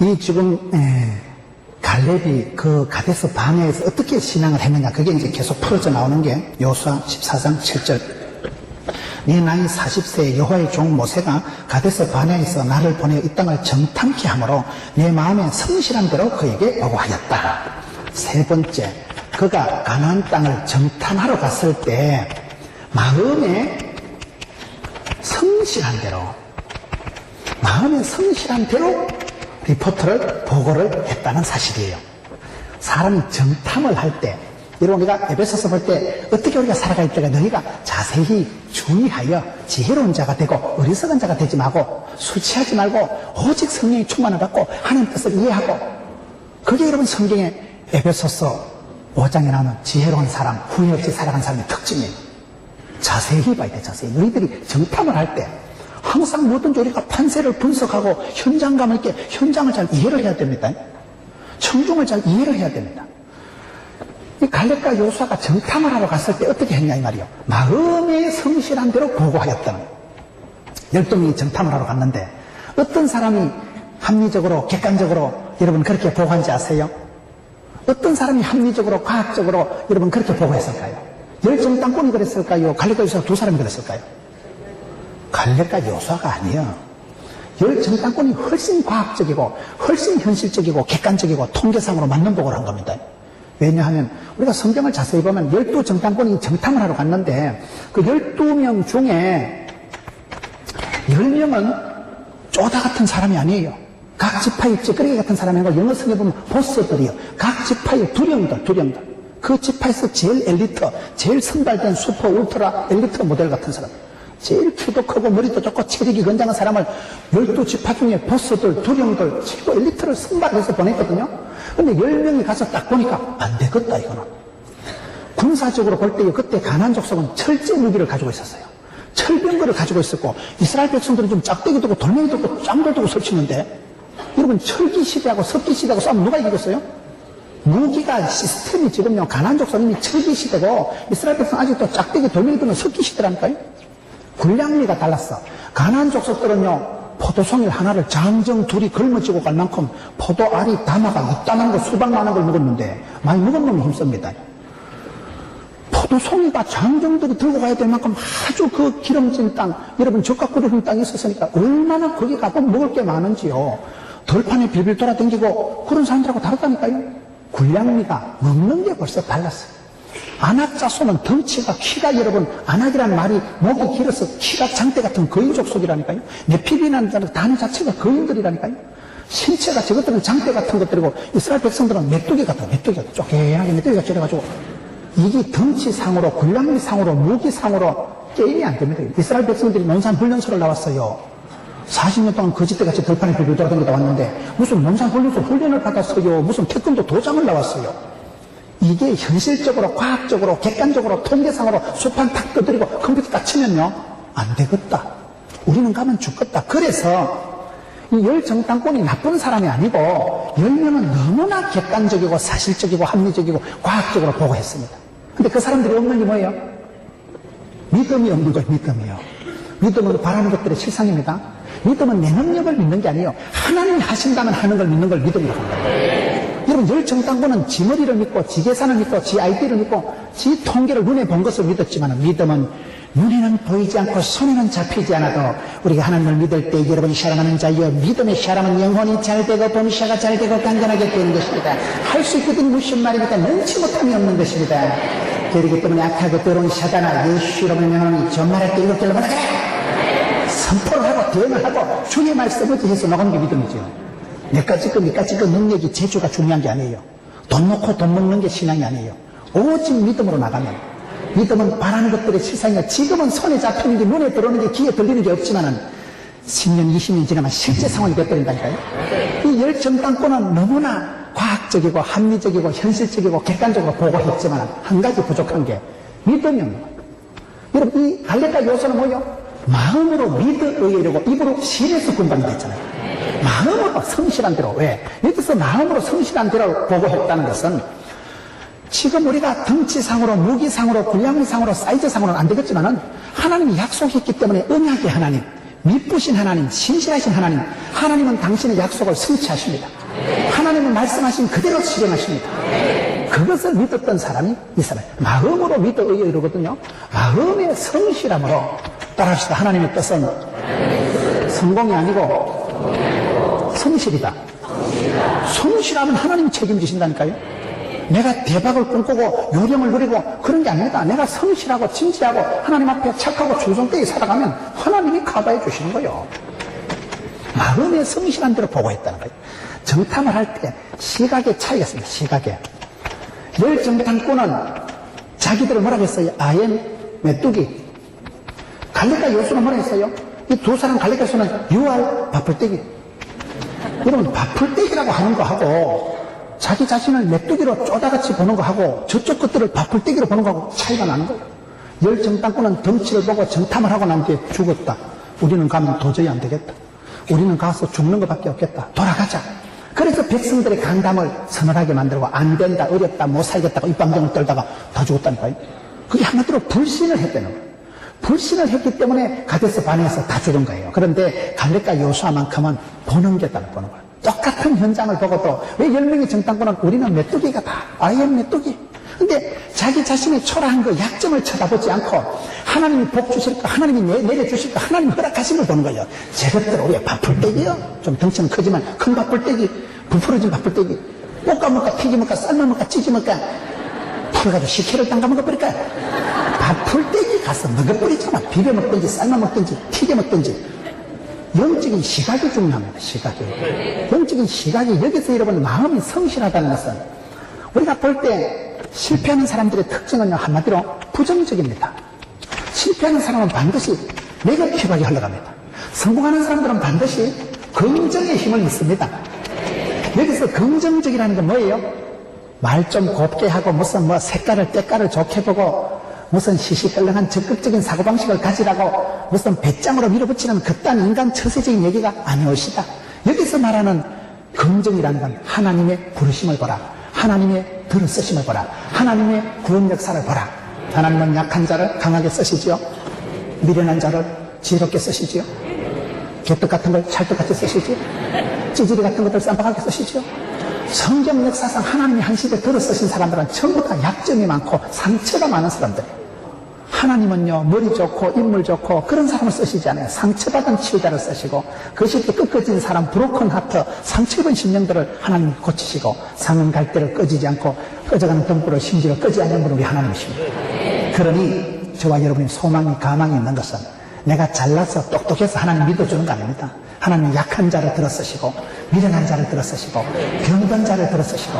이 지금 갈렙이 그 가데스 바네에서 어떻게 신앙을 했느냐, 그게 이제 계속 풀어져 나오는 게 여호수아 14장 7절. 네 나이 40세에 여호와의 종 모세가 가데스 바네에서 나를 보내 이 땅을 정탐케 하므로 내 마음에 성실한 대로 그에게 보고하였다. 세 번째, 그가 가나안 땅을 정탐하러 갔을 때 마음에 성실한 대로 리포트를 보고를 했다는 사실이에요. 사람이 정탐을 할 때, 여러분 우리가 에베소서 볼 때 어떻게 우리가 살아갈 때가 너희가 자세히 주의하여 지혜로운 자가 되고 어리석은 자가 되지 말고 술 취하지 말고 오직 성령의 충만을 받고 하나님 뜻을 이해하고, 그게 여러분 성경의 에베소서 5장에 나오는 지혜로운 사람, 후회 없이 살아간 사람의 특징이에요. 자세히 봐야 돼. 자세히. 너희들이 정탐을 할 때 항상 뭐든지 우리가 판세를 분석하고 현장감 있게 현장을 잘 이해를 해야 됩니다. 청중을 잘 이해를 해야 됩니다. 이 갈렙과 여호수아가 정탐을 하러 갔을 때 어떻게 했냐 이 말이요. 마음에 성실한 대로 보고하였다는 거예요. 12명이 정탐을 하러 갔는데 어떤 사람이 합리적으로 객관적으로 여러분 그렇게 보고한지 아세요? 어떤 사람이 합리적으로 과학적으로 여러분 그렇게 보고했을까요? 열정땅꾼이 그랬을까요? 갈렙과 여호수아 두 사람이 그랬을까요? 갈렙과 여호수아가 아니에요. 열정땅꾼이 훨씬 과학적이고 훨씬 현실적이고 객관적이고 통계상으로 맞는 보고를 한 겁니다. 왜냐하면 우리가 성경을 자세히 보면 12정탐꾼이 정탐을 하러 갔는데 그 12명 중에 10명은 쪼다 같은 사람이 아니에요. 각 지파의 찌끄레기 같은 사람이 아니고 영어 성경에 보면 보스들이요. 각 지파의 두령들. 그 지파에서 제일 엘리트, 제일 선발된 슈퍼 울트라 엘리트 모델 같은 사람, 제일 키도 크고 머리도 좋고 체력이 건장한 사람을 12지파 중에 보스들, 두령들, 최고 엘리트를 선발해서 보냈거든요. 근데 10명이 가서 딱 보니까 안 되겠다 이거는. 군사적으로 볼 때 그때 가나안 족속은 철제 무기를 가지고 있었어요. 철병거를 가지고 있었고 이스라엘 백성들은 좀 짝대기 두고 돌멩이 두고 짱돌 두고 설치는데, 여러분 철기 시대하고 석기 시대하고 싸우면 누가 이기겠어요? 무기가 시스템이 지금요 가나안 족속은 이미 철기 시대고 이스라엘 백성 아직도 짝대기 돌멩이 두는 석기 시대라니까요. 군량미가 달랐어. 가나안 족속들은요 포도송일 하나를 장정 둘이 걸머쥐고 갈 만큼 포도알이 담아가 이따만 거 수박만한 걸 먹었는데 많이 먹은 놈이 힘씁니다. 포도송이가 장정들이 들고 가야 될 만큼 아주 그 기름진 땅, 여러분 적과 꿀을 땅이 있었으니까 얼마나 거기 가보면 먹을 게 많은지요. 덜판에 빌빌 돌아다니고 그런 사람들하고 다르다니까요. 군량미가 먹는 게 벌써 달랐어요. 안악자손은 덩치가 키가 여러분, 안악이라는 말이 목이 길어서 키가 장대 같은 거인족 속이라니까요. 네피비라는 단어 자체가 거인들이라니까요. 신체가 저것들은 장대 같은 것들이고 이스라엘 백성들은 메뚜기 같은 쪼개하게 메뚜기가 저래가지고 이게 덩치상으로 군량미상으로 무기상으로 게임이 안 됩니다. 이스라엘 백성들이 논산훈련소를 나왔어요. 40년 동안 거짓대같이 들판에 빌빌 돌아다니다 왔는데 무슨 논산훈련소 훈련을 받았어요. 무슨 태권도 도장을 나왔어요. 이게 현실적으로 과학적으로 객관적으로 통계상으로 수판 탁 떠들이고 컴퓨터 딱 치면요 안 되겠다. 우리는 가면 죽겠다. 그래서 이 열정당권이 나쁜 사람이 아니고 10명은 너무나 객관적이고 사실적이고 합리적이고 과학적으로 보고했습니다. 근데 그 사람들이 없는 게 뭐예요? 믿음이 없는 거예요. 믿음은 바라는 것들의 실상입니다. 믿음은 내 능력을 믿는 게 아니에요. 하나님이 하신다면 하는 걸 믿는 걸 믿음이라고 합니다. 여러분 열정당권은 지 머리를 믿고 지 계산을 믿고 지 아이디를 믿고 지 통계를 눈에 본 것을 믿었지만 믿음은 눈에는 보이지 않고 손에는 잡히지 않아도 우리가 하나님을 믿을 때 여러분 사랑하는 자여 믿음의 사람은 영혼이 잘 되고 범사가 잘 되고 강건하게 되는 것입니다. 할 수 있거든 무슨 말입니까? 능치 못함이 없는 것입니다. 그렇기 때문에 악하고 더러운 사단아 예수로 명하노니 전말할 때 일곱 길로 받아가라. 선포를 하고 대응을 하고 주의 말씀을 해서 나가는 게 믿음이죠. 내까지 거 능력이 재주가 중요한 게 아니에요. 돈 놓고 돈 먹는 게 신앙이 아니에요. 오직 믿음으로 나가면 믿음은 바라는 것들의 실상이야. 지금은 손에 잡히는 게 눈에 들어오는 게 귀에 들리는 게 없지만은 10년 20년 지나면 실제 상황이 돼버린다니까요. 이 열정당권은 너무나 과학적이고 합리적이고 현실적이고 객관적으로 보고했지만 한 가지 부족한 게 믿음이 없는 거예요. 여러분 이 갈렙과 여호수아는 뭐예요? 마음으로 믿으려고 입으로 신에서 군방이 됐잖아요. 마음으로 성실한 대로. 왜? 여기서 마음으로 성실한 대로 보고했다는 것은 지금 우리가 덩치상으로 무기상으로 분량상으로 사이즈상으로는 안 되겠지만은 하나님이 약속했기 때문에 언약의 하나님, 미쁘신 하나님, 신실하신 하나님, 하나님은 당신의 약속을 성취하십니다. 하나님은 말씀하신 그대로 실행하십니다. 그것을 믿었던 사람이 이스라엘. 마음으로 믿어 의여 이러거든요. 마음의 성실함으로 따라합시다. 하나님의 뜻은 성공이 아니고 성실이다. 성실하면 하나님 책임지신다니까요. 내가 대박을 꿈꾸고 요령을 누리고 그런 게 아닙니다. 내가 성실하고 진지하고 하나님 앞에 착하고 충성되게 살아가면 하나님이 커버해 주시는 거예요. 마음의 성실한 대로 보고했다는 거예요. 정탐을 할 때 시각의 차이가 있습니다. 시각에. 열 정탐꾼은 자기들을 뭐라고 했어요? 아엠 메뚜기. 갈렙과 요수는 뭐라고 했어요? 이 두 사람 갈렙과 요수는 유알 바풀떼기. 여러분 바풀떼기라고 하는 거하고 자기 자신을 메뚜기로 쪼다같이 보는 거하고 저쪽 것들을 바풀떼기로 보는 거하고 차이가 나는 거예요. 열 정탐꾼은 덩치를 보고 정탐을 하고 난 뒤에 죽었다. 우리는 가면 도저히 안 되겠다. 우리는 가서 죽는 것밖에 없겠다. 돌아가자. 그래서 백성들의 강담을 서늘하게 만들고 안 된다, 어렵다, 못 살겠다고 입방정을 떨다가 다 죽었다니까요. 그게 한마디로 불신을 했다는 거예요. 불신을 했기 때문에 가데스 바네에서 다 죽은 거예요. 그런데 갈렙과 요수아만큼은 보는 게 다르다는 거예요. 똑같은 현장을 보고도 왜 10명의 정탐꾼은 우리는 메뚜기가 다 아이엠 메뚜기. 근데 자기 자신의 초라한 그 약점을 쳐다보지 않고 하나님이 복 주실까, 하나님이 내려주실까, 하나님이 허락하신 걸 보는 거예요. 저것들 우리가 바풀떼기요. 좀 덩치는 크지만 큰 바풀떼기, 부풀어진 바풀떼기. 볶아 먹까, 튀기 먹까, 삶아 먹까, 찌지 먹까, 풀어가지고 식혜를 담가 먹어버릴까. 바풀떼기 가서 먹어버리잖아. 비벼 먹든지 삶아 먹든지 튀겨 먹든지. 영적인 시각이 중요합니다. 시각이. 영적인 시각이 여기서 여러분 마음이 성실하다는 것은 우리가 볼 때 실패하는 사람들의 특징은요, 한마디로 부정적입니다. 실패하는 사람은 반드시 네거티브하게 흘러갑니다. 성공하는 사람들은 반드시 긍정의 힘을 믿습니다. 여기서 긍정적이라는 건 뭐예요? 말 좀 곱게 하고 무슨 색깔을 때깔을 좋게 보고 무슨 시시껄렁한 적극적인 사고방식을 가지라고 무슨 배짱으로 밀어붙이는 그딴 인간 처세적인 얘기가 아니오시다. 여기서 말하는 긍정이라는 건 하나님의 부르심을 보라. 하나님의 들어쓰심을 보라. 하나님의 구원 역사를 보라. 하나님은 약한 자를 강하게 쓰시지요. 미련한 자를 지혜롭게 쓰시지요. 개떡 같은 걸 찰떡같이 쓰시지요. 찌질이 같은 것들 쌈박하게 쓰시지요. 성경 역사상 하나님이 한 시대 들어 쓰신 사람들은 전부 다 약점이 많고 상처가 많은 사람들이에요. 하나님은요, 머리 좋고 인물 좋고 그런 사람을 쓰시지 않아요. 상처받은 치유자를 쓰시고 그 시대 꺾어진 사람, 브로큰 하트, 상처 입은 심령들을 하나님이 고치시고 상은 갈대를 꺼지지 않고 꺼져가는 등불을 심지어 꺼지 않는 분은 우리 하나님이십니다. 그러니 저와 여러분이 소망이 가망이 있는 것은 내가 잘나서 똑똑해서 하나님 믿어주는 거 아닙니다. 하나님 약한 자를 들어쓰시고 미련한 자를 들어쓰시고 병든 자를 들어쓰시고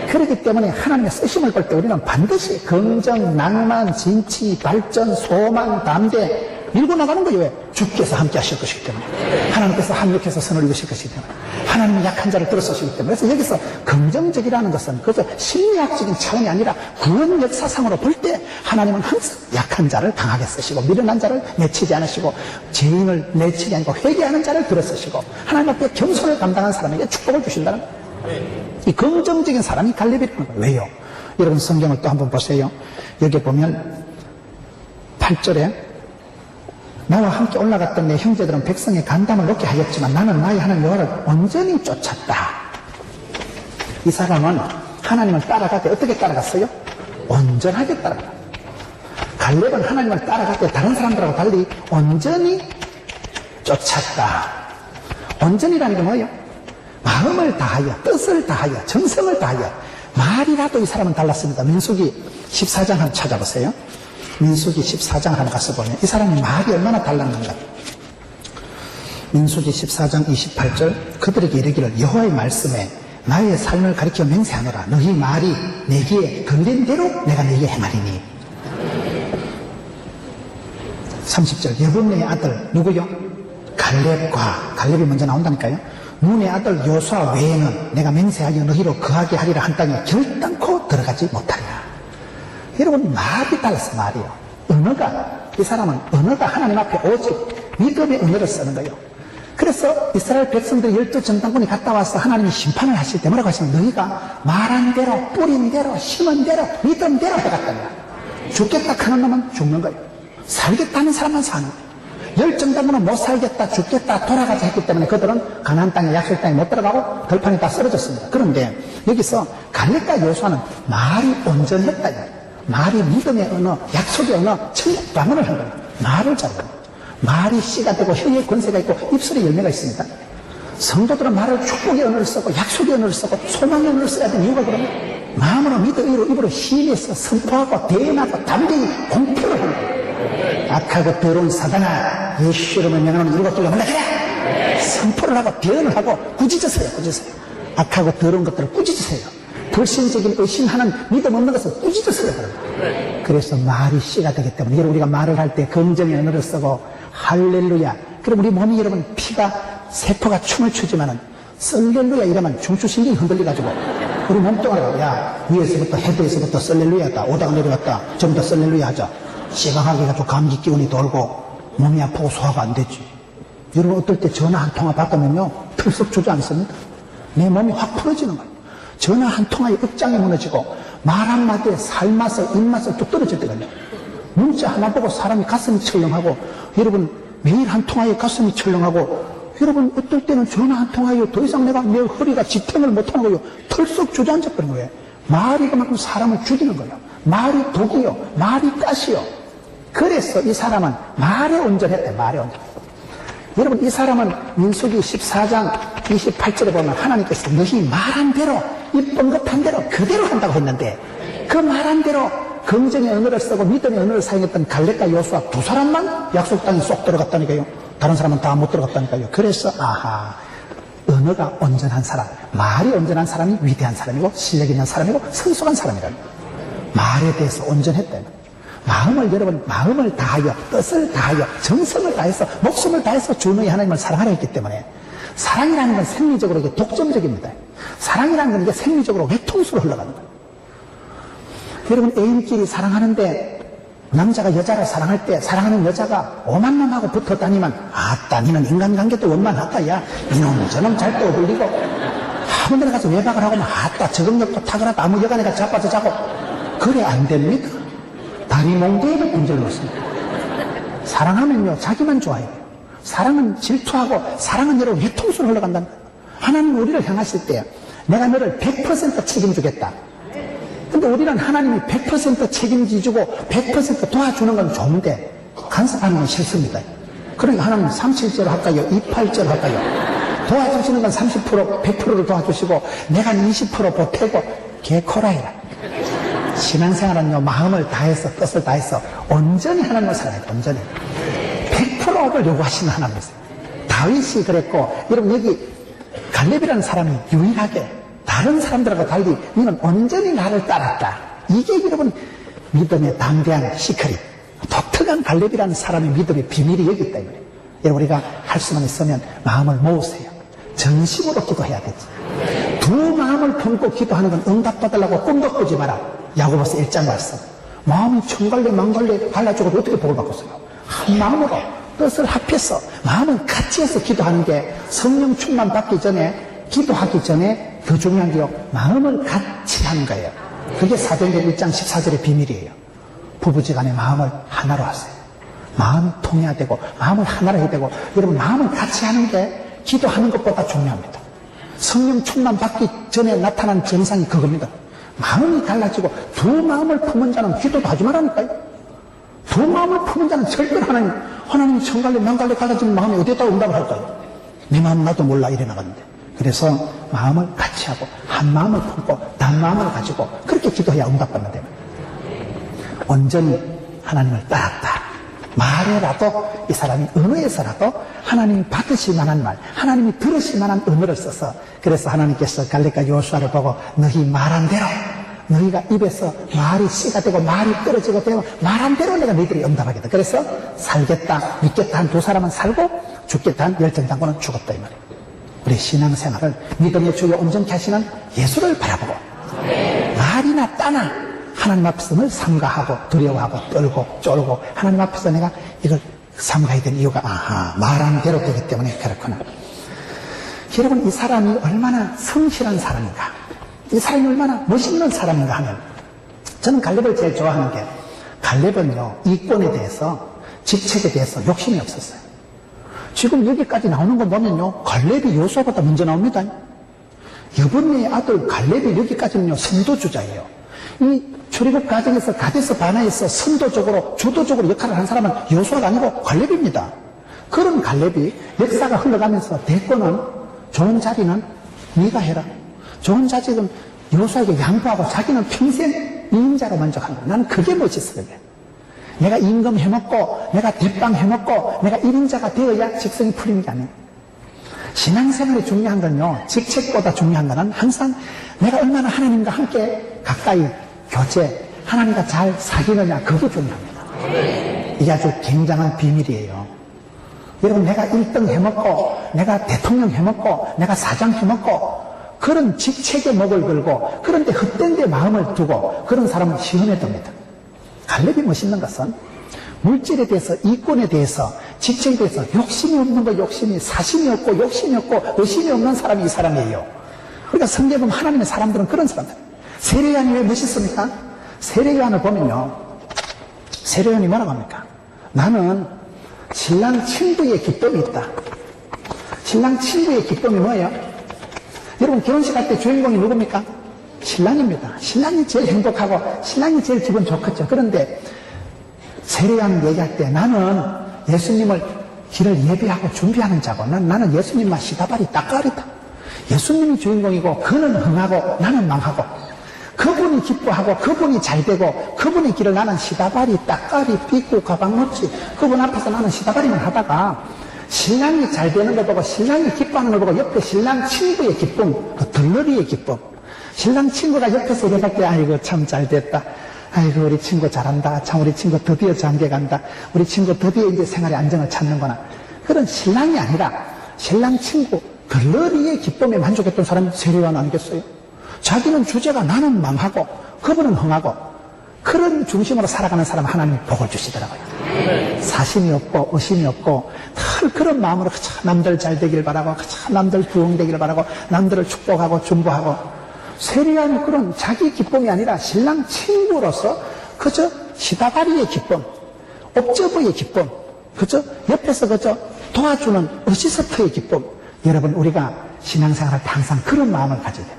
그렇기 때문에 하나님의 쓰심을 볼 때 우리는 반드시 긍정, 낭만, 진치, 발전, 소망, 담대 밀고 나가는 거예요. 왜? 주께서 함께 하실 것이기 때문에 하나님께서 합력해서 선을 이루실 것이기 때문에 하나님이 약한 자를 들어쓰시기 때문에 그래서 여기서 긍정적이라는 것은 그저 심리학적인 차원이 아니라 구원 역사상으로 볼 때 하나님은 항상 약한 자를 강하게 쓰시고 미련한 자를 내치지 않으시고 죄인을 내치지 않고 회개하는 자를 들어쓰시고 하나님 앞에 겸손을 감당한 사람에게 축복을 주신다는 거예요. 이 긍정적인 사람이 갈렙이라는 거예요. 왜요? 여러분 성경을 또 한번 보세요. 여기 보면 8절에 나와 함께 올라갔던 내 형제들은 백성의 간담을 놓게 하였지만 나는 나의 하나님 여호와를 온전히 쫓았다. 이 사람은 하나님을 따라갈 때 어떻게 따라갔어요? 온전하게 따라갔다. 갈렙은 하나님을 따라갈 때 다른 사람들하고 달리 온전히 쫓았다. 온전이라는 게 뭐예요? 마음을 다하여, 뜻을 다하여, 정성을 다하여. 말이라도 이 사람은 달랐습니다. 민수기 14장 한번 찾아보세요. 민수기 14장 한번 가서 보면 이 사람이 말이 얼마나 달랐는가. 민수기 14장 28절 그들에게 이르기를 여호와의 말씀에 나의 삶을 가리켜 맹세하노라. 너희 말이 내게 걸린 대로 내가 너희에게 행하리니. 30절 여분의 아들 누구요? 갈렙이 먼저 나온다니까요. 눈의 아들 요수아 외에는 내가 맹세하여 너희로 거하게 하리라 한 땅에 결단코 들어가지 못하리라. 여러분 말이 달랐어. 말이요. 언어가 이 사람은 언어가 하나님 앞에 오직 믿음의 언어를 쓰는 거예요. 그래서 이스라엘 백성들이 12정탐꾼이 갔다 와서 하나님이 심판을 하실 때 뭐라고 하시면 너희가 말한 대로 뿌린 대로 심은 대로 믿은 대로 해갔다는 거야. 죽겠다 하는 놈은 죽는 거예요. 살겠다는 사람만 사는 거예요. 열정당군은 못 살겠다, 죽겠다, 돌아가자 했기 때문에 그들은 가나안 땅에, 약속 땅에 못 들어가고 들판에 다 쓰러졌습니다. 그런데 여기서 갈렙과 여호수아는 말이 온전했다. 말이 믿음의 언어, 약속의 언어, 천국 방언을 한 거예요. 말을 잘해요. 말이 씨가 되고 혀에 권세가 있고 입술에 열매가 있습니다. 성도들은 말을 축복의 언어를 쓰고 약속의 언어를 쓰고 소망의 언어를 써야 되는 이유가 그러면 마음으로 믿음으로 입으로 힘내서 선포하고 대언하고 담대히 공표를 하는 거예요. 악하고 더러운 사단아, 예수 이름을 명하는 이것들로 물러가라. 선포를 하고 대언을 하고 꾸짖으세요. 악하고 더러운 것들을 꾸짖으세요. 불신적인 의심하는 믿음 없는 것을 꾸짖으세요. 그래서 말이 씨가 되기 때문에 여러분, 우리가 말을 할 때 긍정의 언어를 쓰고 할렐루야. 그럼 우리 몸이 여러분 피가 세포가 춤을 추지만은 썰렐루야 이러면 중추신경이 흔들려가지고 우리 몸뚱아리가 야 위에서부터 헤드에서부터 썰렐루야다, 오다가 내려갔다, 좀 더 썰렐루야 하자. 시강하게 해가지고 감기 기운이 돌고 몸이 아프고 소화가 안 되지. 여러분, 어떨 때 전화 한 통화 받으면요 털썩 주저앉습니다. 내 몸이 확 풀어지는 거예요. 전화 한 통화에 억장이 무너지고 말 한마디에 살맛을 입맛을 뚝 떨어질 때가 있네요. 문자 하나 보고 사람이 가슴이 철렁하고, 여러분 매일 한 통화에 가슴이 철렁하고, 여러분 어떨 때는 전화 한 통화에 더 이상 내가 내 허리가 지탱을 못하는 거예요. 털썩 주저앉아 버린 거예요. 말이 그만큼 사람을 죽이는 거예요. 말이 독이요, 말이 가시요. 그래서 이 사람은 말에 온전했대. 말에 온전. 여러분, 이 사람은 민수기 14장 28절에 보면 하나님께서 너희 말한 대로, 이 뻥긋한 대로 그대로 한다고 했는데, 그 말한 대로 긍정의 언어를 쓰고 믿음의 언어를 사용했던 갈렙과 여호수아 두 사람만 약속 땅에 쏙 들어갔다니까요. 다른 사람은 다 못 들어갔다니까요. 그래서 아하, 언어가 온전한 사람, 말이 온전한 사람이 위대한 사람이고 실력 있는 사람이고 성숙한 사람이라는 거예요. 말에 대해서 온전했다. 마음을, 여러분, 마음을 다하여, 뜻을 다하여, 정성을 다해서, 목숨을 다해서 주 너희 하나님을 사랑하려 했기 때문에, 사랑이라는 건 생리적으로 이게 독점적입니다. 사랑이라는 건 이게 생리적으로 외통수로 흘러가는 거예요. 여러분, 애인끼리 사랑하는데 남자가 여자를 사랑할 때 사랑하는 여자가 오만 놈하고 붙어 다니면 아따 니는 인간관계도 원만하다, 야 이놈 저놈 잘 떠올리고, 아무 데나 가서 외박을 하고 아따 적응력도 탁월하다, 아무 여간에 가서 자빠져 자고, 그래 안 됩니다. 다리 몽둥이를 문제를 놓습니다. 사랑하면요 자기만 좋아해요. 사랑은 질투하고, 사랑은 여러분 위통수로 흘러간다는 거예요. 하나님 우리를 향하실 때 내가 너를 100% 책임주겠다. 근데 우리는 하나님이 100% 책임지주고 100% 도와주는 건 좋은데 간섭하는 건 싫습니다. 그러니까 하나님 37절 할까요? 28절 할까요? 도와주시는 건 30%, 100%를 도와주시고 내가 20% 보태고 개코라이라. 신앙생활은요 마음을 다해서 뜻을 다해서 온전히 하나님을 사랑해요. 온전히 100%를 요구하시는 하나님이세요. 다윗이 그랬고, 여러분 여기 갈렙이라는 사람이 유일하게 다른 사람들하고 달리 너는 온전히 나를 따랐다. 이게 여러분 믿음의 담대한 시크릿, 독특한 갈렙이라는 사람의 믿음의 비밀이 여기 있다. 여러분 우리가 할 수만 있으면 마음을 모으세요. 전심으로 기도해야 되지. 두 마음을 품고 기도하는 건 응답받으려고 꿈도 꾸지 마라. 야고보서 1장 말씀. 마음이 천갈래 만갈래 갈라지고 어떻게 복을 받겠어요? 한 마음으로 뜻을 합해서 마음을 같이 해서 기도하는 게 성령 충만 받기 전에, 기도하기 전에 더 중요한 게요, 마음을 같이 하는 거예요. 그게 사도행전 1장 14절의 비밀이에요. 부부지간에 마음을 하나로 하세요. 마음이 통해야 되고 마음을 하나로 해야 되고, 여러분 마음을 같이 하는 게 기도하는 것보다 중요합니다. 성령 충만 받기 전에 나타난 증상이 그겁니다. 마음이 달라지고, 두 마음을 품은 자는 기도도 하지 말라니까요. 두 마음을 품은 자는 절대로 하나님 천갈래 만갈래 갈라지는 마음이 어디에다 응답을 할까요? 내 마음 나도 몰라 이래 나갔는데. 그래서 마음을 같이 하고 한 마음을 품고 단 마음을 가지고 그렇게 기도해야 응답받는 됩니다. 온전히 하나님을 따랐다. 말에라도 이 사람이 언어에서라도 하나님이 받으실 만한 말, 하나님이 들으실 만한 언어를 써서, 그래서 하나님께서 갈렙과 여호수아를 보고 너희 말한 대로, 너희가 입에서 말이 씨가 되고 말이 떨어지고 되고 말한 대로 내가 너희들이 응답하겠다. 그래서 살겠다, 믿겠다 한 두 사람은 살고 죽겠다 한 열정당군은 죽었다 이 말이에요. 우리 신앙생활을 믿음의 주요 온전케 하시는 예수를 바라보고, 말이나 따나 하나님 앞에서 늘 삼가하고 두려워하고 떨고 쫄고 하나님 앞에서 내가 이걸 삼가야 되는 이유가, 아하, 말한 대로 되기 때문에 그렇구나. 여러분, 이 사람이 얼마나 성실한 사람인가, 이 사람이 얼마나 멋있는 사람인가 하면, 저는 갈렙을 제일 좋아하는 게, 갈렙은요 이권에 대해서, 직책에 대해서 욕심이 없었어요. 지금 여기까지 나오는 거 보면요, 갈렙이 여호수아보다 먼저 나옵니다. 여분의 아들 갈렙이 여기까지는요, 선도주자예요. 이 출애굽 과정에서 가데스 바나에서 선도적으로, 주도적으로 역할을 한 사람은 여호수아가 아니고 갈렙입니다. 그런 갈렙이 역사가 흘러가면서 대권은, 좋은 자리는 네가 해라. 좋은 자직은 여호수아에게 양보하고 자기는 평생 이인자로 만족한 거야. 나는 그게 멋있어. 그게. 내가 임금 해먹고, 내가 대빵 해먹고, 내가 1인자가 되어야 직성이 풀리는 게 아니에요. 신앙생활이 중요한 건요, 직책보다 중요한 거는 항상 내가 얼마나 하나님과 함께 가까이 교제, 하나님과 잘 사귀느냐, 그게 중요합니다. 이게 아주 굉장한 비밀이에요. 여러분, 내가 1등 해먹고, 내가 대통령 해먹고, 내가 사장 해먹고, 그런 직책에 목을 걸고, 그런데 헛된 데 마음을 두고, 그런 사람은 시험에 듭니다. 갈렙이 멋있는 것은 물질에 대해서, 이권에 대해서, 직책에 대해서 욕심이 없는 거, 욕심이, 사심이 없고, 욕심이 없고, 의심이 없는 사람이 이 사람이에요. 그러니까 성경에 보면 하나님의 사람들은 그런 사람들. 세례요한이 왜 멋있습니까? 세례요한을 보면요, 세례요한이 뭐라고 합니까? 나는 신랑 친구의 기쁨이 있다. 신랑 친구의 기쁨이 뭐예요? 여러분, 결혼식 할 때 주인공이 누굽니까? 신랑입니다. 신랑이 제일 행복하고 신랑이 제일 기분 좋겠죠. 그런데 세례요한 얘기할 때 나는 예수님을 길을 예비하고 준비하는 자고, 나는 예수님만 시다발이 따까리다. 예수님이 주인공이고 그는 흥하고 나는 망하고, 그분이 기뻐하고 그분이 잘되고 그분의 길을 나는 시다발이 따까리 삐고 가방 놓지, 그분 앞에서 나는 시다발이만 하다가 신랑이 잘되는 거 보고, 신랑이 기뻐하는 걸 보고 옆에 신랑 친구의 기쁨, 그 들러리의 기쁨, 신랑 친구가 옆에서 이래갈 때 아이고 참 잘됐다, 아이고 우리 친구 잘한다, 참 우리 친구 드디어 장계 간다, 우리 친구 드디어 이제 생활의 안정을 찾는구나, 그런 신랑이 아니라 신랑 친구 들러리의 기쁨에 만족했던 사람이 세례요한 아니겠어요? 자기는 주제가 나는 망하고 그분은 흥하고, 그런 중심으로 살아가는 사람 하나님이 복을 주시더라고요. 사심이 없고 의심이 없고 늘 그런 마음으로 남들 잘 되길 바라고, 남들 부흥되길 바라고, 남들을 축복하고 중보하고, 세례요한이 그런 자기 기쁨이 아니라 신랑 친구로서 그저 시다바리의 기쁨, 옵저버의 기쁨, 그저 옆에서 그저 도와주는 어시스트의 기쁨. 여러분, 우리가 신앙생활할 때 항상 그런 마음을 가져야 돼요.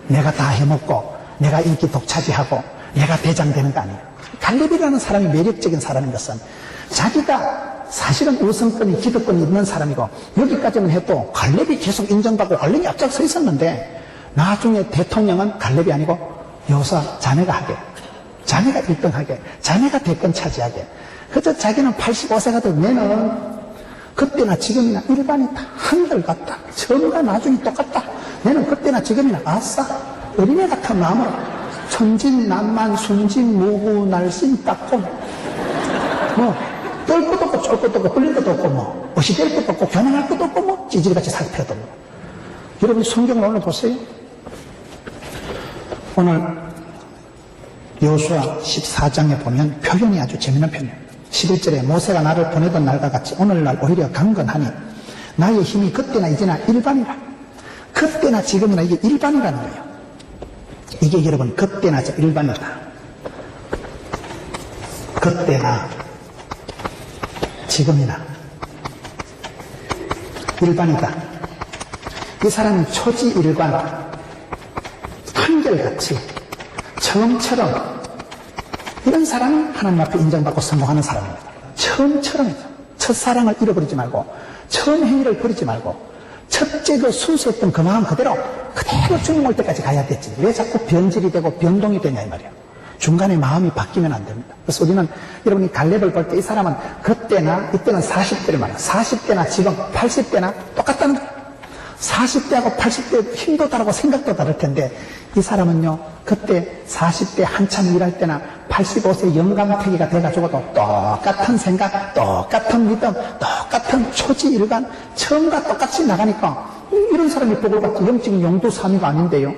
내가 다 해먹고 내가 인기 독차지하고 내가 대장 되는 거 아니에요. 갈렙이라는 사람이 매력적인 사람인 것은 자기가 사실은 우선권이, 기득권이 있는 사람이고, 여기까지는 해도 갈렙이 계속 인정받고 갈렙이 앞장서 있었는데, 나중에 대통령은 갈렙이 아니고 여호수아 자네가 하게, 자네가 1등 하게, 자네가 대권 차지하게. 그저 자기는 85세가 된 내는 그때나 지금이나 일반이다, 한결같다, 처음과 나중이 똑같다, 내는 그때나 지금이나 아싸 어린애 같은 마음으로 천진난만 순진무구 날씬 닦고, 뭐 떨 것도 없고 쫄 것도 없고 끌릴 것도 없고, 뭐 어시될 것도 없고 교만할 것도 없고, 뭐 찌질이같이 살 필요도 없고. 여러분, 성경을 오늘 보세요. 오늘 여호수아 14장에 보면 표현이 아주 재미난 표현이에요. 11절에 모세가 나를 보내던 날과 같이 오늘날 오히려 강건하니 나의 힘이 그때나 이제나 일반이라. 그때나 지금이나 이게 일반이라는 거예요. 이게 여러분 그때나 일반이다. 그때나 지금이나 일반이다. 이 사람은 초지일관, 한결같이 처음처럼, 이런 사람이 하나님 앞에 인정받고 성공하는 사람입니다. 처음처럼이죠. 첫사랑을 잃어버리지 말고, 처음 행위를 버리지 말고, 첫째 그 순수했던 그 마음 그대로 죽음 올 때까지 가야 됐지. 왜 자꾸 변질이 되고 변동이 되냐 이 말이에요. 중간에 마음이 바뀌면 안 됩니다. 그래서 우리는, 여러분이 갈렙을 볼 때 이 사람은 그때나, 이때는 40대를 말해요. 40대나 지금 80대나 똑같다는 거예요. 40대하고 80대 힘도 다르고 생각도 다를 텐데, 이 사람은요, 그때 40대 한참 일할 때나 85세 영감태기가 돼가지고도 똑같은 생각, 똑같은 믿음, 똑같은 초지일관, 처음과 똑같이 나가니까 이런 사람이 복을 받지 영적인 용두사미가 아닌데요.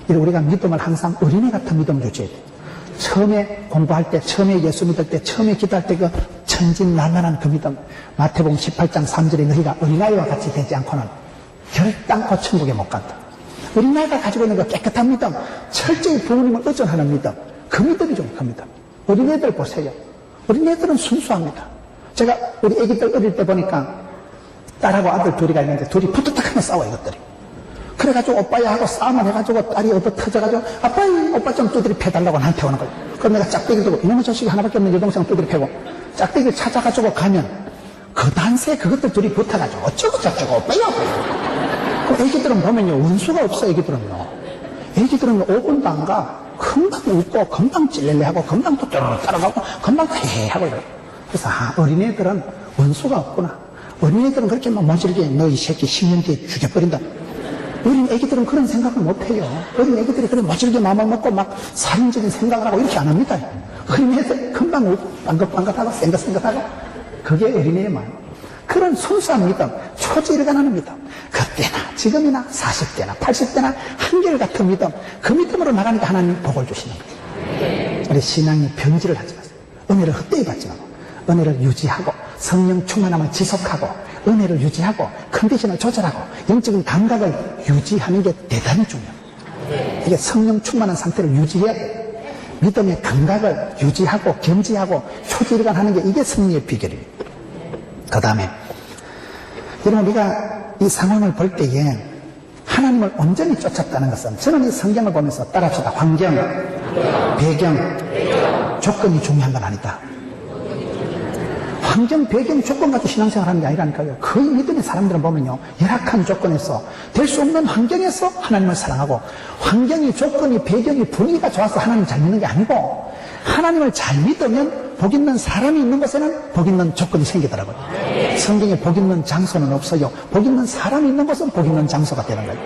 우리가 믿음을 항상 어린애 같은 믿음을 유지해야 돼요. 처음에 공부할 때, 처음에 예수 믿을 때, 처음에 기도할 때 그 천진난만한 그 믿음, 마태복음 18장 3절에 너희가 어린아이와 같이 되지 않고는 결단코 천국에 못 간다. 어린아이가 가지고 있는 그 깨끗한 믿음, 철저히 부모님을 의존하는 믿음, 그 믿음이죠. 그 믿음. 어린애들 보세요. 어린애들은 순수합니다. 제가 우리 애기들 어릴 때 보니까 딸하고 아들 둘이가 있는데 둘이 부뚜딱하면 싸워 이것들이. 그래가지고 오빠야 하고 싸움을 해가지고 딸이 얻어 터져가지고 아빠이 오빠 좀 두드리 패달라고 나한테 오는 거예요. 그럼 내가 짝대기를 두고 이놈의 자식이 하나밖에 없는 여동생 두드리 패고 짝대기를 찾아가지고 가면 그 단세 그것들 둘이 붙어가지고 어쩌고 저쩌고 오빠야. 그 애기들은 보면요 운수가 없어. 애기들은요 5분도 안 가. 금방 웃고 금방 찔렐레 하고 금방 또 따라가고 금방 헤헤 하고 그래요. 그래서 어린애들은 원수가 없구나. 어린애들은 그렇게 막 모질게 너 이 새끼 10년 뒤에 죽여버린다. 어린 애기들은 그런 생각을 못해요. 어린 애기들이 그런 모질게 마음을 먹고 막 살인적인 생각을 하고 이렇게 안 합니다. 어린애들 금방 웃고 빵긋빵긋하고 생긋생긋하고 그게 어린애의 마음. 그런 순수한 믿음, 초지일관하는 믿음, 그때나 지금이나 40대나 80대나 한결같은 믿음, 그 믿음으로 나가니까 하나님이 복을 주시는 거예요. 우리 신앙이 변질을 하지 마세요. 은혜를 헛되이 받지 말고 은혜를 유지하고 성령 충만함을 지속하고 은혜를 유지하고 컨디션을 조절하고 영적인 감각을 유지하는 게 대단히 중요해요. 이게 성령 충만한 상태를 유지해야 돼요. 믿음의 감각을 유지하고 견지하고 초지일관하는 게 이게 승리의 비결이에요. 그 다음에 여러분 우리가 이 상황을 볼 때에 하나님을 온전히 쫓았다는 것은 저는 이 성경을 보면서 따라합시다. 환경, 배경, 조건이 중요한 건 아니다. 환경, 배경, 조건 가지고 신앙생활 하는 게 아니라니까요. 거의 믿음의 사람들은 보면요 열악한 조건에서 될 수 없는 환경에서 하나님을 사랑하고 환경이, 조건이, 배경이, 분위기가 좋아서 하나님 잘 믿는 게 아니고 하나님을 잘 믿으면 복 있는 사람이 있는 곳에는 복 있는 조건이 생기더라고요. 성경에 복 있는 장소는 없어요. 복 있는 사람이 있는 곳은 복 있는 장소가 되는 거예요.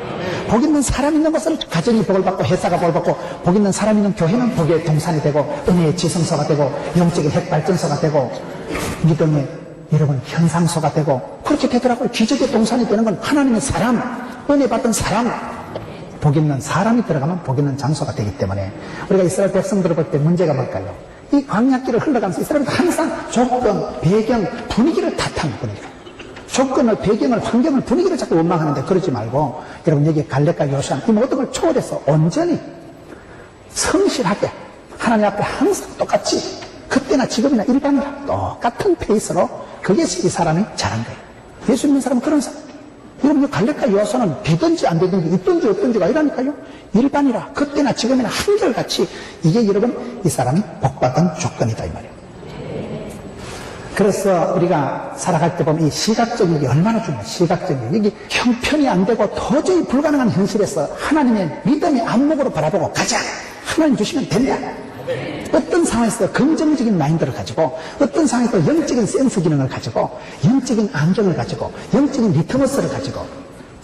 복 있는 사람이 있는 곳은 가정이 복을 받고 회사가 복을 받고 복 있는 사람이 있는 교회는 복의 동산이 되고 은혜의 지성소가 되고 영적인 핵발전소가 되고 믿음의 여러분 현상소가 되고 그렇게 되더라고요. 기적의 동산이 되는 건 하나님의 사람, 은혜 받은 사람, 복 있는 사람이 들어가면 복 있는 장소가 되기 때문에 우리가 이스라엘 백성들을 볼 때 문제가 뭘까요? 이 광야길을 흘러가면서 이스라엘은 항상 조건, 배경, 분위기를 탓하는 분위기가. 조건을, 배경을, 환경을, 분위기를 자꾸 원망하는데 그러지 말고 여러분 여기 갈렙과 요시아 이 모든 걸 초월해서 온전히 성실하게 하나님 앞에 항상 똑같이 그때나 지금이나 일반이나 똑같은 페이스로 그것이 이 사람이 잘한 거예요. 예수 믿는 사람은 그런 사람. 여러분 갈렙과 요시아는 되든지 안 되든지 있든지 없든지가 아니라니까요. 일반이라 그때나 지금이나 한결같이 이게 여러분 이 사람이 복받은 조건이다 이 말이에요. 그래서 우리가 살아갈 때 보면 이 시각적인 게 얼마나 중요해요. 시각적인 게 이게 형편이 안 되고 도저히 불가능한 현실에서 하나님의 믿음의 안목으로 바라보고 가자. 하나님 주시면 된다. 어떤 상황에서 긍정적인 마인드를 가지고 어떤 상황에서 영적인 센스 기능을 가지고 영적인 안경을 가지고 영적인 리트머스를 가지고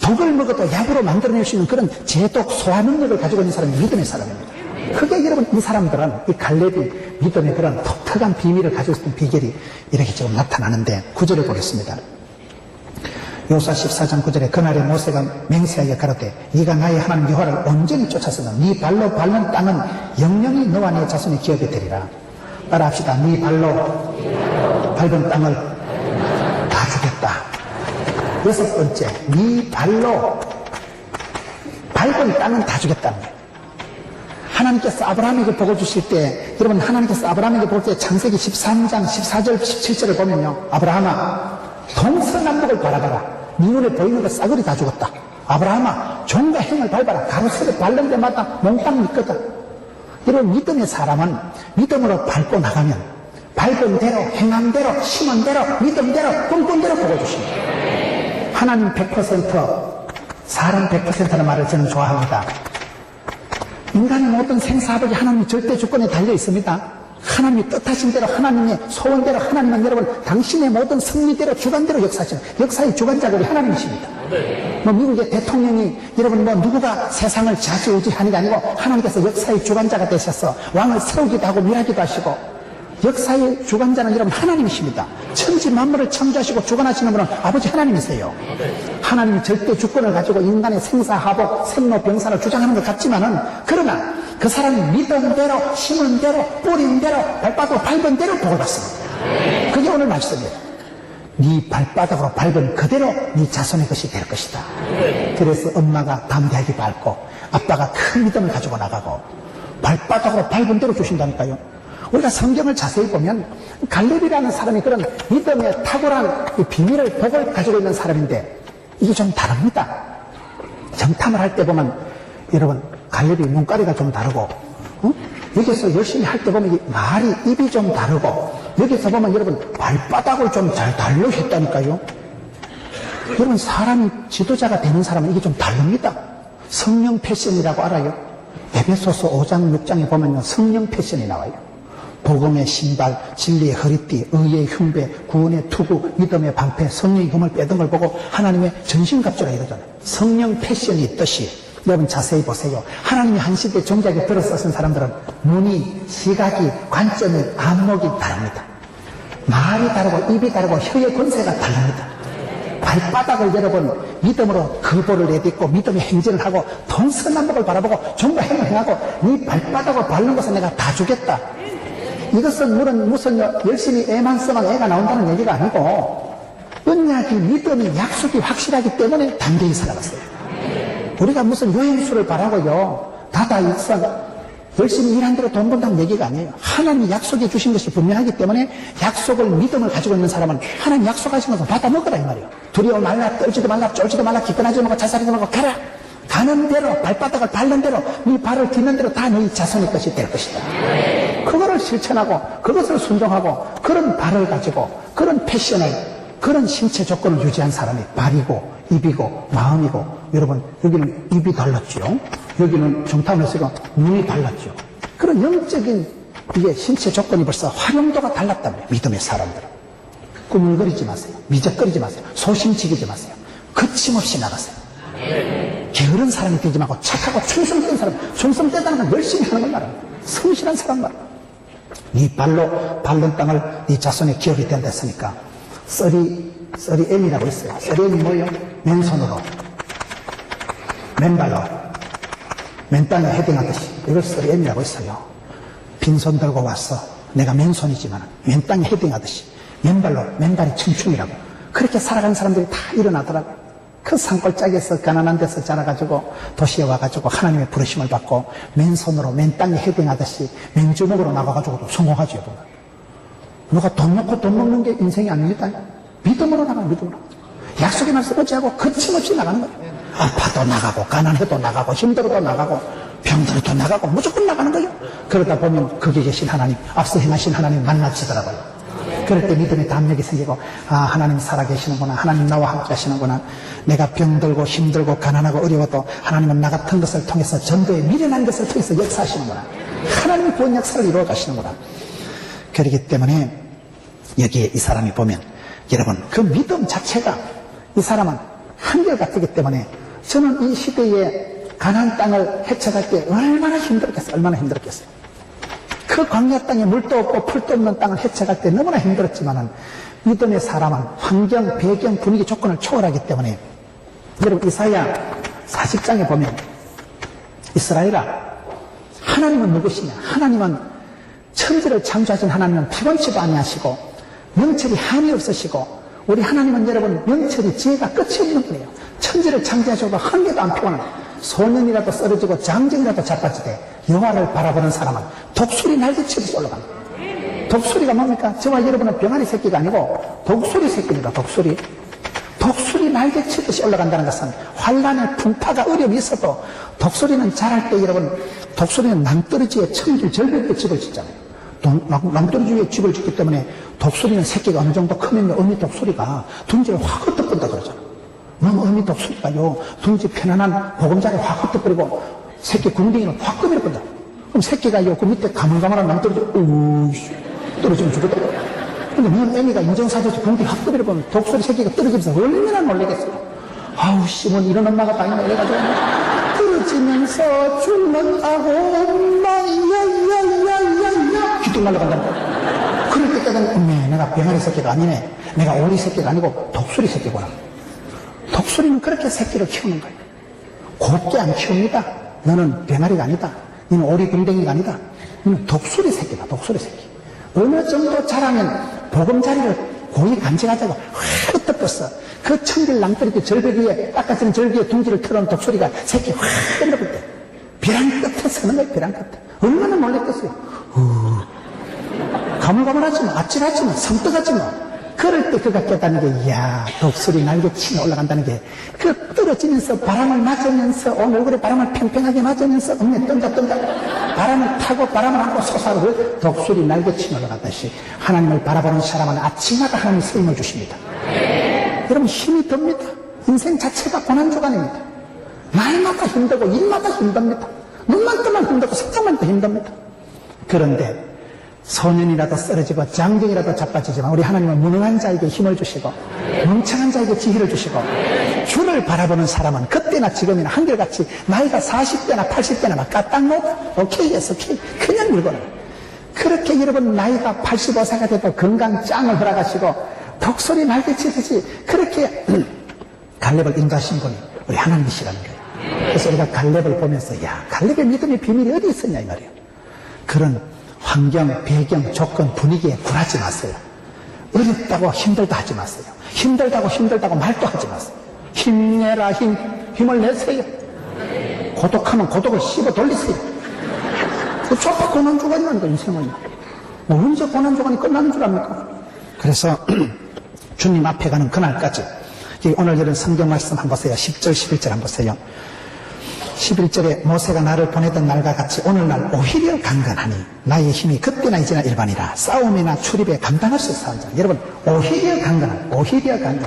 독을 먹어도 약으로 만들어낼 수 있는 그런 제독 소화 능력을 가지고 있는 사람이 믿음의 사람입니다. 그게 여러분 이 사람들은 이 갈렙이 믿음의 그런 독특한 비밀을 가지고 있었던 비결이 이렇게 지금 나타나는데 구절을 보겠습니다. 요사 14장 9절에 그날에 모세가 맹세하여 가로되 네가 나의 하나님 여호와를 온전히 쫓았으면 네 발로 밟는 땅은 영영이 너와 네 자손의 기업이 되리라. 따라합시다. 네 발로 밟은 땅을 다 주겠다. 여섯 번째, 네 발로 밟은 땅은 다 주겠다는 거예요. 하나님께서 아브라함에게 복을 주실 때 여러분 하나님께서 아브라함에게 복을 때 창세기 13장 14절 17절을 보면요 아브라함아 동서남북을 바라봐라. 네 눈에 보이는 거 싸그리 다 죽었다. 아브라함아 종과 행을 밟아라. 가로수를 밟는 데마다 몽땅 믿거든. 이런 믿음의 사람은 믿음으로 밟고 나가면 밟은 대로 행한 대로 심은 대로 믿은 대로 꿈꾼 대로 복을 주십니다. 하나님 100% 사람 100%는 말을 저는 좋아합니다. 인간의 모든 생사하복이 하나님의 절대 주권에 달려 있습니다. 하나님이 뜻하신 대로 하나님의 소원대로 하나님은 여러분 당신의 모든 승리대로 주관대로 역사하시는 역사의 주관자가 우리 하나님이십니다. 뭐 미국의 대통령이 여러분 뭐 누구가 세상을 좌지우지하는 게 아니고 하나님께서 역사의 주관자가 되셔서 왕을 세우기도 하고 멸하기도 하시고 역사의 주관자는 여러분 하나님이십니다. 천지 만물을 창조하시고 주관하시는 분은 아버지 하나님이세요. 하나님이 절대 주권을 가지고 인간의 생사하복 생로병사를 주장하는 것 같지만은 그러나 그 사람이 믿은 대로 심은 대로 뿌린 대로 발바닥으로 밟은 대로 복을 받습니다. 그게 오늘 말씀이에요. 네 발바닥으로 밟은 그대로 네 자손의 것이 될 것이다. 그래서 엄마가 담대하게 밟고 아빠가 큰 믿음을 가지고 나가고 발바닥으로 밟은 대로 주신다니까요. 우리가 성경을 자세히 보면 갈렙이라는 사람이 그런 믿음의 탁월한 비밀을, 복을 가지고 있는 사람인데 이게 좀 다릅니다. 정탐을 할 때 보면 여러분 갈렙이 눈가리가 좀 다르고 여기서 열심히 할 때 보면 말이 입이 좀 다르고 여기서 보면 여러분 발바닥을 좀 잘 달려 했다니까요. 여러분 사람이 지도자가 되는 사람은 이게 좀 다릅니다. 성령 패션이라고 알아요? 에베소서 5장 6장에 보면요 성령 패션이 나와요. 복음의 신발, 진리의 허리띠, 의의 흉배, 구원의 투구, 믿음의 방패, 성령의 힘을 빼던 걸 보고 하나님의 전신갑주라 이러잖아요. 성령 패션이 있듯이 여러분 자세히 보세요. 하나님이 한 시대에 종자에 들어서신 사람들은 눈이, 시각이, 관점이, 안목이 다릅니다. 말이 다르고 입이 다르고 혀의 권세가 다릅니다. 발바닥을 여러분 믿음으로 거보를 내딛고 믿음의 행진을 하고 동서남북을 바라보고 종과 행을 행하고 네 발바닥을 밟는 것은 내가 다 주겠다. 이것은 물론 무슨 열심히 애만 쓰면 애가 나온다는 얘기가 아니고 언약이 믿음이 약속이 확실하기 때문에 담대히 살아갔어요. 우리가 무슨 여행수를 바라고요 다다익선 열심히 일한 대로 돈 번다는 얘기가 아니에요. 하나님이 약속해 주신 것이 분명하기 때문에 약속을 믿음을 가지고 있는 사람은 하나님 약속하신 것을 받아 먹으라 이 말이에요. 두려워 말라, 떨지도 말라, 쫄지도 말라, 기권하지 말고 자살하지 말고 가라. 가는 대로 발바닥을 밟는 대로 네 발을 딛는 대로 다 너희 자손의 것이 될 것이다. 그거를 실천하고 그것을 순종하고 그런 발을 가지고 그런 패션을 그런 신체 조건을 유지한 사람이 발이고 입이고 마음이고 여러분 여기는 입이 달랐죠. 여기는 정탐을 했으니까 눈이 달랐죠. 그런 영적인 이게 신체 조건이 벌써 활용도가 달랐다며 믿음의 사람들은. 꾸물거리지 마세요. 미적거리지 마세요. 소심지기지 마세요. 거침없이 나가세요. 게으른 사람이 되지 말고 착하고 충성된 사람, 충성되다는 건 열심히 하는 걸 말합니다. 성실한 사람 말합니다. 네 발로 밟는 땅을 네 자손의 기업이 된다 했으니까 썰이엠이라고 있어요. 썰이엠이 뭐예요? 맨손으로 맨발로 맨땅에 헤딩하듯이 이걸 썰이엠이라고 있어요. 빈손 들고 왔어. 내가 맨손이지만 맨땅에 헤딩하듯이 맨발로 맨발이 청춘이라고 그렇게 살아가는 사람들이 다 일어나더라고요. 그 산골짜기에서 가난한 데서 자라가지고 도시에 와가지고 하나님의 부르심을 받고 맨손으로 맨땅에 헤딩하듯이 맨주먹으로 나가가지고 성공하죠. 누가 돈 놓고 돈 먹는 게 인생이 아닙니다. 믿음으로 나가는 믿음으로. 약속의 말씀 어찌하고 거침없이 나가는 거예요. 아파도 나가고 가난해도 나가고 힘들어도 나가고 병들어도 나가고 무조건 나가는 거예요. 그러다 보면 거기 계신 하나님, 앞서 행하신 하나님 만나지더라고요. 그럴 때 믿음의 담력이 생기고 아 하나님 살아계시는구나. 하나님 나와 함께 하시는구나. 내가 병들고 힘들고 가난하고 어려워도 하나님은 나 같은 것을 통해서 전도에 미련한 것을 통해서 역사하시는구나. 하나님이 구원 역사를 이루어 가시는구나. 그렇기 때문에 여기에 이 사람이 보면 여러분 그 믿음 자체가 이 사람은 한결같기 때문에 저는 이 시대에 가나안 땅을 헤쳐갈 때 얼마나 힘들었겠어요. 얼마나 힘들었겠어요. 그 광야 땅에 물도 없고 풀도 없는 땅을 헤쳐갈 때 너무나 힘들었지만은 믿음의 사람은 환경, 배경, 분위기, 조건을 초월하기 때문에 여러분 이사야 40장에 보면 이스라엘아 하나님은 누구시냐? 하나님은 천지를 창조하신 하나님은 피곤치도 아니하시고 명철이 한이 없으시고 우리 하나님은 여러분 명철이 지혜가 끝이 없는 분이에요. 천지를 창조하셔도 한 개도 안 피곤해요. 소년이라도 쓰러지고 장정이라도 자빠지되 여호와를 바라보는 사람은 독수리 날개치듯이 올라갑니다. 독수리가 뭡니까? 저와 여러분은 병아리 새끼가 아니고 독수리 새끼입니다. 독수리. 독수리 날개치듯이 올라간다는 것은 환란의 풍파가 어려움이 있어도 독수리는 자랄 때 여러분 독수리는 낭떠러지에 천길 절벽에 집을 짓잖아요. 낭떠러지 위에 집을 짓기 때문에 독수리는 새끼가 어느 정도 크면 어미 독수리가 둥지를 확 흩어본다 그러잖아요. 너무 어미 독수리가요 둥지 편안한 보금자리 확 흩어버리고 새끼 궁둥이를 확 꺼버려본다. 그럼 새끼가요 그 밑에 가물가물한 낭떠러지 떨어지면 죽었다. 근데 넌 애미가 인정사줘서 궁둥이 확 꺼버려보면 독수리 새끼가 떨어지면서 얼마나 놀라겠어요. 아우 씨 뭔 이런 엄마가 다 있나 이래가지고 떨어지면서 죽는다고 엄마야야야야 귀뚱 날아간다는 거야. 그럴 때까지는 엄매 내가 병아리 새끼가 아니네. 내가 오리 새끼가 아니고 독수리 새끼구나. 독수리는 그렇게 새끼를 키우는 거예요. 곱게 안 키웁니다. 너는 병아리가 아니다. 너는 오리궁뎅이가 아니다. 너는 독수리 새끼다. 독수리 새끼. 어느 정도 자라면 보금자리를 고이 간직하자고 확 흩어버렸어. 그 천길 낭떠러지 절벽 위에 깎아지는 절벽 위에 둥지를 틀어놓은 독수리가 새끼 확 흩어버릴 때 벼랑 끝에 서는 거예요. 벼랑 끝에. 얼마나 놀랬겠어요. 가물가물하지 뭐, 아찔하지 뭐, 성떡하지 뭐. 그럴 때 그가 깨닫는 게, 이야, 독수리 날개 치며 올라간다는 게, 그 떨어지면서 바람을 맞으면서, 얼굴에 바람을 팽팽하게 맞으면서, 엉덩이 던져, 바람을 타고 바람을 안고 솟아오르고 독수리 날개 치며 올라간다시, 하나님을 바라보는 사람은 아침마다 하나님 새 힘을 주십니다. 여러분, 힘이 듭니다. 인생 자체가 고난주간입니다. 날마다 힘들고, 일마다 힘듭니다. 눈만 뜨면 힘들고, 생각만 해도 힘듭니다. 그런데, 소년이라도 쓰러지고 장정이라도 자빠지지만 우리 하나님은 무능한 자에게 힘을 주시고 멍청한 자에게 지혜를 주시고 주를 바라보는 사람은 그때나 지금이나 한결같이 나이가 40대나 80대나 막 까딱못 오케이 해서 그냥 늙어라. 그렇게 여러분 나이가 85세가 돼도 건강 짱을 허락하시고 독수리 날개치듯이 그렇게 갈렙을 인도하신 분이 우리 하나님이시라는 거예요. 그래서 우리가 갈렙을 보면서 야, 갈렙의 믿음의 비밀이 어디 있었냐 이 말이에요. 그런 환경, 배경, 조건, 분위기에 굴하지 마세요. 어렵다고 힘들다 하지 마세요. 힘들다고 말도 하지 마세요. 힘내라 힘을 내세요. 고독하면 고독을 씹어 돌리세요. 그 좁아 고난주간이라는 거 인생은. 뭐 언제 고난주간이 끝나는 줄 압니까? 그래서 주님 앞에 가는 그날까지 오늘 이런 성경 말씀 한번 보세요. 10절 11절 한번 보세요. 11절에 모세가 나를 보내던 날과 같이 오늘날 오히려 강건하니 나의 힘이 그때나 이제나 일반이라 싸움이나 출입에 감당할 수 있어. 여러분 오히려 강건한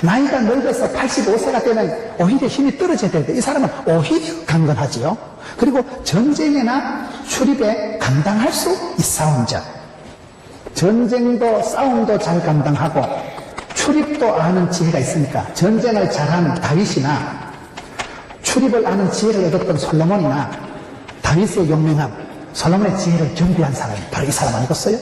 나이가 늙어서 85세가 되면 오히려 힘이 떨어져야 되는데 이 사람은 오히려 강건하지요. 그리고 전쟁이나 출입에 감당할 수 있사온 자. 전쟁도 싸움도 잘 감당하고 출입도 아는 지혜가 있으니까 전쟁을 잘하는 다윗이나 출입을 아는 지혜를 얻었던 솔로몬이나 다윗의 용맹함, 솔로몬의 지혜를 겸비한 사람이 바로 이 사람 아니겠어요?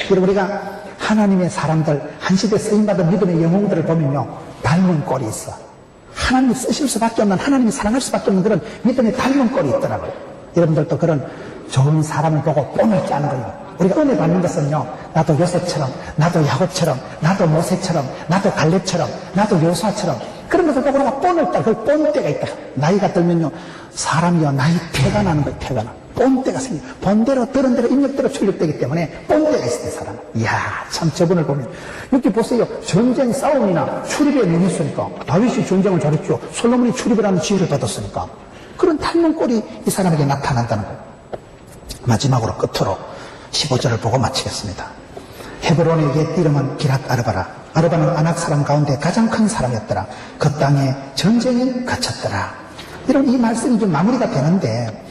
그리고 우리가 하나님의 사람들, 한 시대에 쓰임받은 믿음의 영웅들을 보면요, 닮은 꼴이 있어. 하나님이 쓰실 수밖에 없는, 하나님이 사랑할 수밖에 없는 그런 믿음의 닮은 꼴이 있더라고요. 여러분들도 그런 좋은 사람을 보고 뽐을 짜는 거예요. 우리가 은혜 받는 것은요, 나도 요셉처럼, 나도 야곱처럼, 나도 모세처럼, 나도 갈렙처럼, 나도 요수아처럼 그런 것을 보고 우리가 뽐을 따, 그 뽐때가 있다. 나이가 들면요, 사람이요, 나이 태가 나는 거예요, 태가 나. 뽐때가 생겨. 본대로, 들은 대로, 입력대로 출력되기 때문에 뽐때가 있어요, 사람. 이야, 참 저분을 보면. 여기 보세요. 전쟁, 싸움이나 출입에 능했으니까. 다윗이 전쟁을 잘했죠. 솔로몬이 출입을 하는 지혜를 받았으니까. 그런 닮은 꼴이 이 사람에게 나타난다는 거예요. 마지막으로 끝으로 15절을 보고 마치겠습니다. 헤브론의 옛 이름은 기랏 아르바라. 아르바는 아낙 사람 가운데 가장 큰 사람이었더라. 그 땅에 전쟁이 그쳤더라. 이런 이 말씀이 좀 마무리가 되는데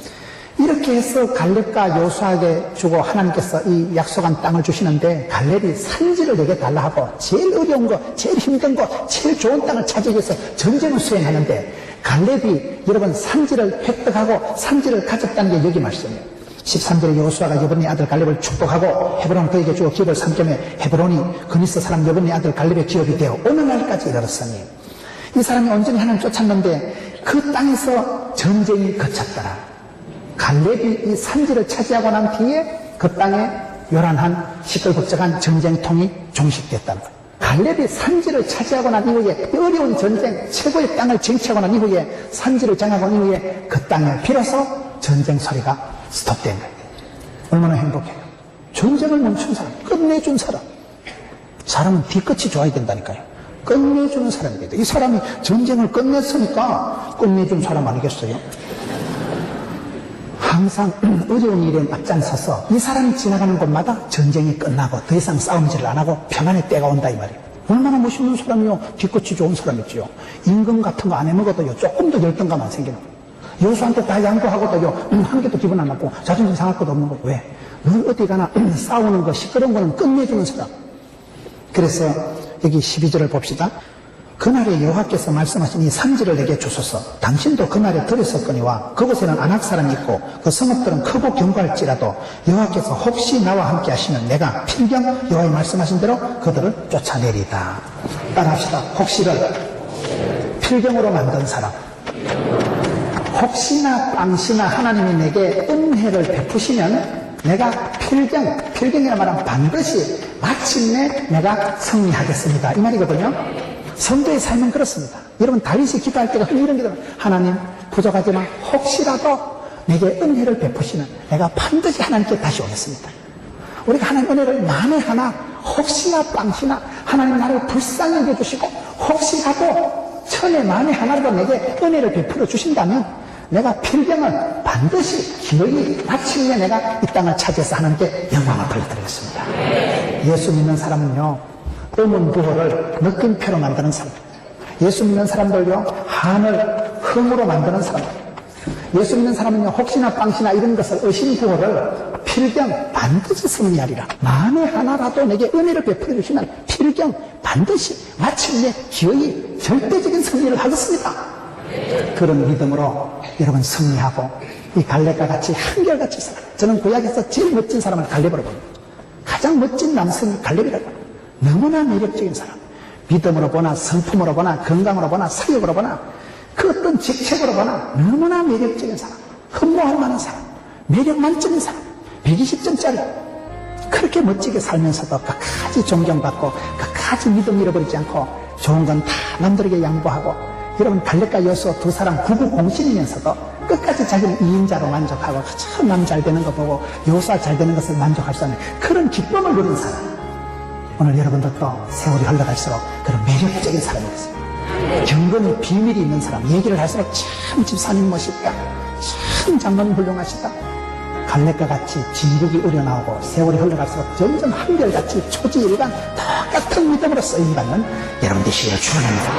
이렇게 해서 갈렙과 요수아에게 주고 하나님께서 이 약속한 땅을 주시는데 갈렙이 산지를 내게 달라 하고 제일 어려운 거, 제일 힘든 거, 제일 좋은 땅을 찾기 위해서 전쟁을 수행하는데 갈렙이 여러분 산지를 획득하고 산지를 가졌다는 게 여기 말씀이에요. 13절에 여호수아가 여분의 아들 갈렙을 축복하고 헤브론 그에게 주어 기업을 삼겸에 헤브론이 그니스 사람 여분의 아들 갈렙의 기업이 되어 오늘 날까지 이르렀으니 이 사람이 온전히 하나님을 쫓았는데 그 땅에서 전쟁이 그쳤더라. 갈렙이 이 산지를 차지하고 난 뒤에 그 땅에 요란한 시끌벅적한 전쟁통이 종식됐다는 거예요. 갈렙이 산지를 차지하고 난 이후에 어려운 전쟁 최고의 땅을 쟁취하고 난 이후에 산지를 장하고 난 이후에 그 땅에 비로소 전쟁 소리가 스톱된 거예요. 얼마나 행복해요. 전쟁을 멈춘 사람, 끝내준 사람. 사람은 뒤끝이 좋아야 된다니까요. 끝내주는 사람이 돼요. 이 사람이 전쟁을 끝냈으니까 끝내준 사람 아니겠어요? 항상 어려운 일에 앞장서서 이 사람이 지나가는 곳마다 전쟁이 끝나고 더 이상 싸움질을 안 하고 평안의 때가 온다 이 말이에요. 얼마나 멋있는 사람이요. 뒤끝이 좋은 사람이지요. 임금 같은 거 안 해먹어도요. 조금 더 열등감만 생기는 거예요. 여수한테 다 양보하고도요, 한 개도 기분 안 나쁘고 자존심 상할 것도 없는 거예요. 왜? 늘 어디 가나 싸우는 거, 시끄러운 거는 끝내주는 사람. 그래서 여기 12절을 봅시다. 그날에 여호와께서 말씀하신 이 산지를 내게 주소서. 당신도 그날에 들었었거니와 그곳에는 아낙 사람이 있고 그 성읍들은 크고 견고할지라도 여호와께서 혹시 나와 함께 하시면 내가 필경 여호와의 말씀하신 대로 그들을 쫓아내리다. 따라합시다. 혹시를 필경으로 만든 사람. 혹시나 빵시나 하나님이 내게 은혜를 베푸시면 내가 필경이라 말하면 반드시 마침내 내가 승리하겠습니다. 이 말이거든요. 성도의 삶은 그렇습니다. 여러분 다윗이 기도할 때가 이런 기도, 하나님 부족하지만 혹시라도 내게 은혜를 베푸시면 내가 반드시 하나님께 다시 오겠습니다. 우리가 하나님 은혜를 만회하나 혹시나 빵시나 하나님 나를 불쌍히 여겨주시고 혹시라도 천에 만에 하나라도 내게 은혜를 베풀어 주신다면 내가 필경을 반드시 기어이 마침내 내가 이 땅을 차지해서 하나님께 영광을 돌려드리겠습니다. 예수 믿는 사람은요, 음운 부호를 느낌표로 만드는 사람, 예수 믿는 사람들요, 한을 흥으로 만드는 사람, 예수 믿는 사람은요, 혹시나 빵시나 이런 것을 의심부호를 필경 반드시 승리하리라. 만에 하나라도 내게 은혜를 베풀어 주시면 필경 반드시 마침내 기어이 절대적인 승리를 하겠습니다. 그런 믿음으로 여러분 승리하고 이 갈렙과 같이 한결같이 살아. 저는 구약에서 제일 멋진 사람을 갈렙으로 봅니다. 가장 멋진 남성이 갈렙이라고 합니다. 너무나 매력적인 사람. 믿음으로 보나 성품으로 보나 건강으로 보나 사역으로 보나 그 어떤 직책으로 보나 너무나 매력적인 사람, 흠모할 만한 사람, 매력 만점인 사람, 120점짜리. 그렇게 멋지게 살면서도 끝까지 존경받고 끝까지 믿음 잃어버리지 않고 좋은 건 다 남들에게 양보하고, 여러분 갈렙과 여수아 두 사람 구구공신이면서도 끝까지 자기는 2인자로 만족하고 참 남 잘 되는 거 보고 여수아 잘 되는 것을 만족할 수 있는 그런 기쁨을 누린 사람. 오늘 여러분들도 세월이 흘러갈수록 그런 매력적인 사람이 됐습니다. 경건히 비밀이 있는 사람, 얘기를 할수록 참 집사님 멋있다, 참 장로님 훌륭하시다. 갈렙과 같이 진국이 우러나오고 세월이 흘러갈수록 점점 한결같이 초지일관 똑같은 믿음으로 쓰임받는 여러분 되시기를 축원합니다.